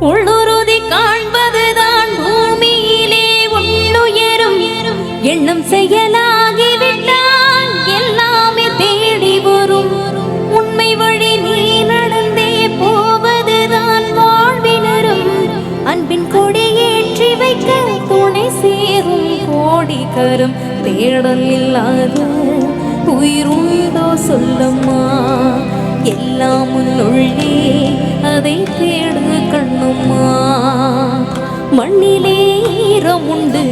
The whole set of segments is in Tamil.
உள்ளுறுதி காண்பதுதான் பூமியிலே உன்னுயரும் எண்ணம் செயலாகிவிட்டால் எல்லாமே தேடி வரும். உண்மை வழி நீ நடந்தே போவதுதான் வாழ்வினரும். அன்பின் கொடி ஏற்றி வைக்க துணை சேரும் கோடிக்கரம். தேடல் இல்லாத உயிர் உண்டோ சொல்லம்மா, எல்லாம் உள்ளே அதை தேடு கண்ணும்மா. மண்ணிலே ஈரம் உண்டு,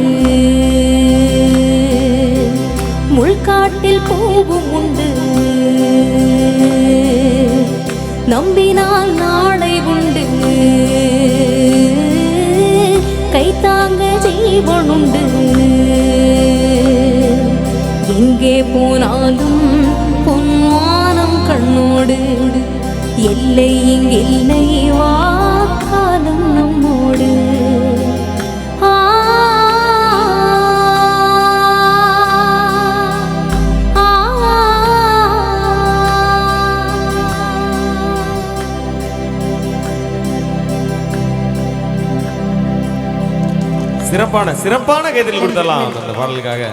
முள்காட்டில் பூவும் உண்டு. நம்பினால் நாளை உண்டு, கைத்தாங்க ஜீவனுண்டு. எங்கே போனாலும் பொன்வானம் கண்ணோடு, எல்லை இங்கில்லை வாக்காலும் நம்மோடு. சிறப்பான கைதல் கொடுத்தலாம் அந்த பாடலுக்காக.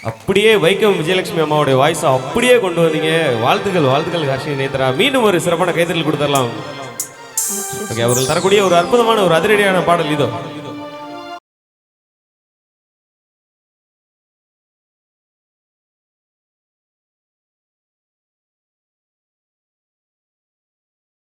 அப்படியே வைக்கம் விஜயலட்சுமி அம்மாவுடைய வாய்ஸை அப்படியே கொண்டு வந்தீங்க. வாழ்த்துக்கள் ஹர்ஷினி நேத்ரா. மீண்டும் ஒரு சிறப்பான கைதல் கொடுத்தரலாம். அவர்கள் தரக்கூடிய ஒரு அற்புதமான ஒரு அதிரடியான பாடல் இதோ.